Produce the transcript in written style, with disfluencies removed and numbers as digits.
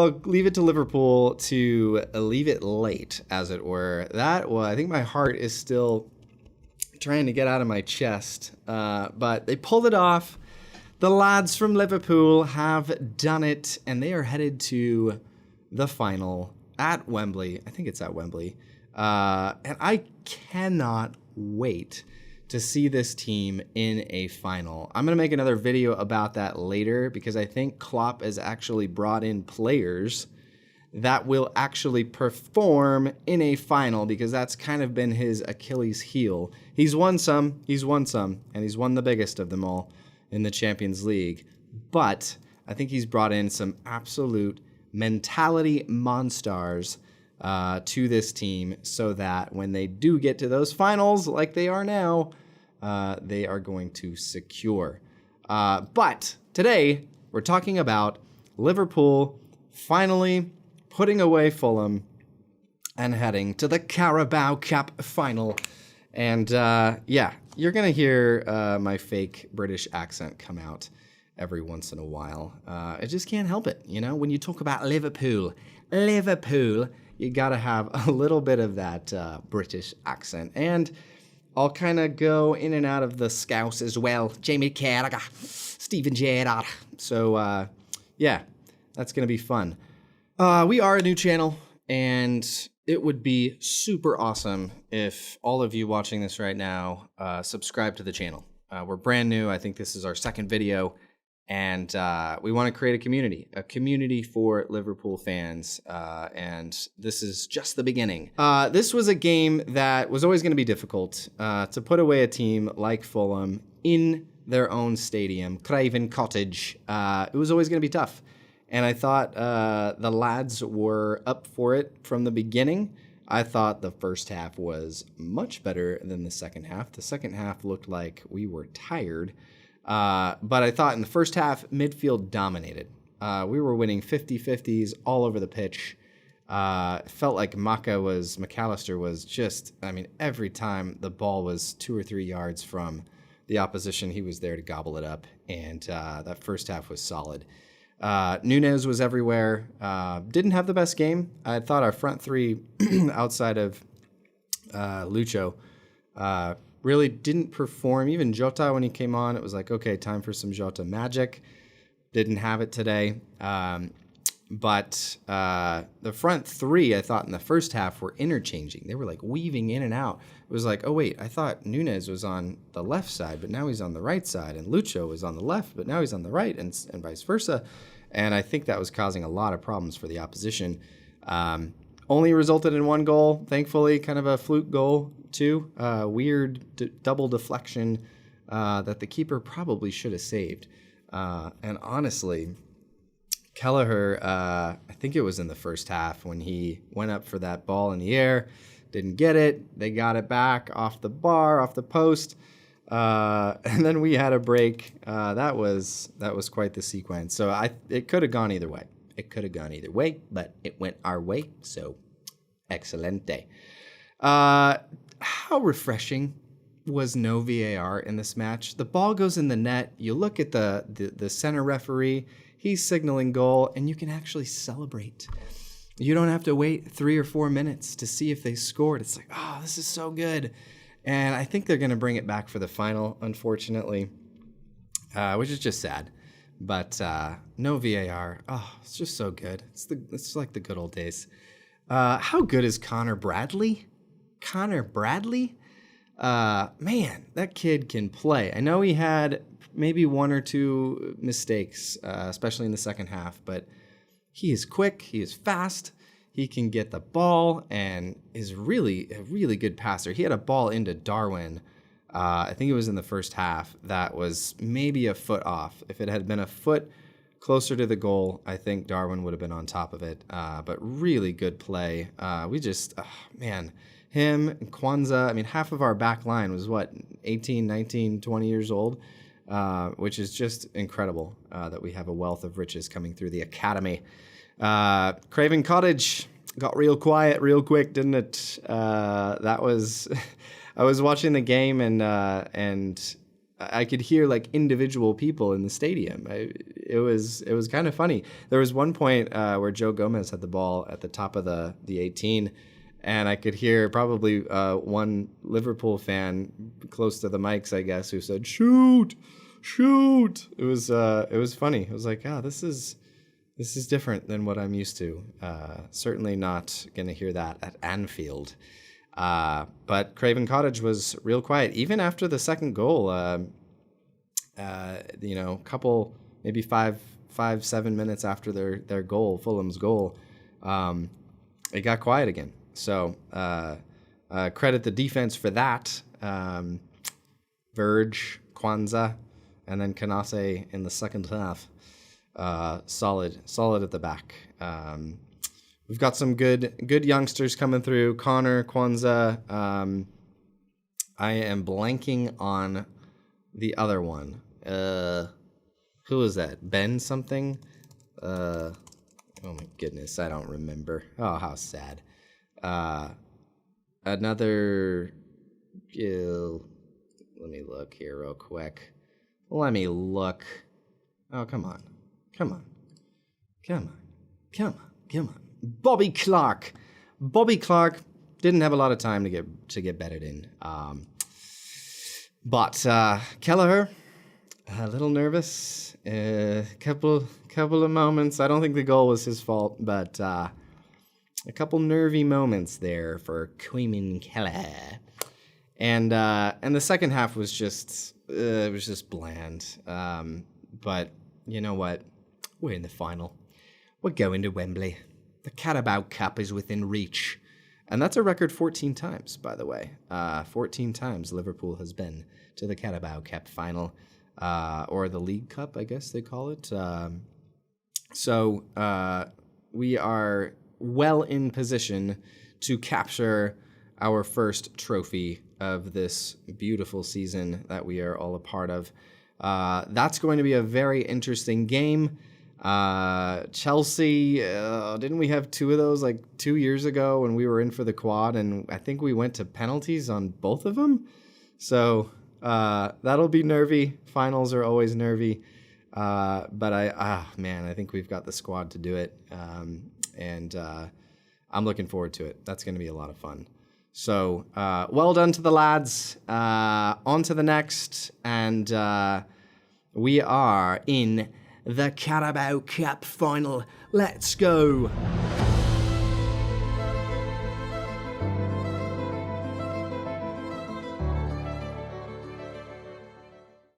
will leave it to Liverpool to leave it late, as it were. I think my heart is still trying to get out of my chest. But they pulled it off. The lads from Liverpool have done it, and they are headed to the final at Wembley. I think it's at Wembley. And I cannot wait to see this team in a final. I'm going to make another video about that later because I think Klopp has actually brought in players that will actually perform in a final because that's kind of been his Achilles heel. He's won some, and he's won the biggest of them all in the Champions League. But I think he's brought in some absolute mentality monsters to this team so that when they do get to those finals like they are now, they are going to secure. But today we're talking about Liverpool finally putting away Fulham and heading to the Carabao Cup final. And yeah, you're going to hear my fake British accent come out every once in a while. I just can't help it. You know, when you talk about Liverpool, you got to have a little bit of that British accent. And I'll kind of go in and out of the Scouse as well. Jamie Carragher, Steven Gerrard. So, yeah, that's going to be fun. We are a new channel, and it would be super awesome if all of you watching this right now subscribe to the channel. We're brand new. I think this is our second video. And we want to create a community for Liverpool fans. And this is just the beginning. This was a game that was always going to be difficult to put away a team like Fulham in their own stadium, Craven Cottage. It was always going to be tough. And I thought the lads were up for it from the beginning. I thought the first half was much better than the second half. The second half looked like we were tired. But I thought in the first half, midfield dominated. We were winning 50-50s all over the pitch. It felt like McAllister was just, I mean, every time the ball was 2 or 3 yards from the opposition, he was there to gobble it up. And that first half was solid. Nunez was everywhere. Didn't have the best game. I thought our front three outside of Lucho really didn't perform. Even Jota, when he came on, it was like, okay, time for some Jota magic. Didn't have it today. But the front three, I thought in the first half were interchanging. They were like weaving in and out. It was like, oh wait, I thought Nunez was on the left side, but now he's on the right side. And Lucho was on the left, but now he's on the right, and vice versa. And I think that was causing a lot of problems for the opposition. Only resulted in one goal, thankfully, kind of a fluke goal, too. Weird double deflection that the keeper probably should have saved. And honestly, Kelleher, I think it was in the first half when he went up for that ball in the air, didn't get it. They got it back off the bar, off the post. And then we had a break. That was quite the sequence. So it could have gone either way. It could have gone either way, but it went our way. So, excelente. How refreshing was no VAR in this match? The ball goes in the net. You look at the center referee. He's signaling goal, and you can actually celebrate. You don't have to wait 3 or 4 minutes to see if they scored. It's like, oh, this is so good. And I think they're going to bring it back for the final, unfortunately, which is just sad. But no VAR. Oh, it's just so good. It's like the good old days. How good is Connor Bradley? Man, that kid can play. I know he had maybe 1 or 2 mistakes, especially in the second half, but he is quick. He is fast. He can get the ball and is really a really good passer. He had a ball into Darwin. I think it was in the first half that was maybe a foot off. If it had been a foot closer to the goal, I think Darwin would have been on top of it. But really good play. Him and Kwanzaa, I mean, half of our back line was 18, 19, 20 years old, which is just incredible that we have a wealth of riches coming through the academy. Craven Cottage got real quiet real quick, didn't it? I was watching the game and I could hear like individual people in the stadium. It was kind of funny. There was one point where Joe Gomez had the ball at the top of the 18, and I could hear probably one Liverpool fan close to the mics, I guess, who said, "Shoot, shoot!" It was funny. It was like, this is different than what I'm used to. Certainly not gonna hear that at Anfield. But Craven Cottage was real quiet, even after the second goal. Couple, maybe 7 minutes after their goal, Fulham's goal, it got quiet again. So credit the defense for that. Verge, Kwanzaa, and then Kanase in the second half. Solid at the back. We've got some good youngsters coming through. Connor, Kwanzaa. I am blanking on the other one. Who is that? Ben something? Oh my goodness, I don't remember. Oh, how sad. Another. Let me look here real quick. Let me look. Oh, come on. Bobby Clark. Bobby Clark didn't have a lot of time to get bedded in. But Kelleher, a little nervous. Couple of moments. I don't think the goal was his fault, but a couple nervy moments there for Queeman Kelleher. And the second half was just bland. But you know what? We're in the final. We're going to Wembley. The Carabao Cup is within reach. And that's a record 14 times, by the way. 14 times Liverpool has been to the Carabao Cup final, or the League Cup, I guess they call it. So we are well in position to capture our first trophy of this beautiful season that we are all a part of. That's going to be a very interesting game. Chelsea, didn't we have two of those like 2 years ago when we were in for the quad, and I think we went to penalties on both of them? So that'll be nervy. Finals are always nervy. But I think we've got the squad to do it. And I'm looking forward to it. That's going to be a lot of fun. So well done to the lads. On to the next. And we are in the Carabao Cup final. Let's go.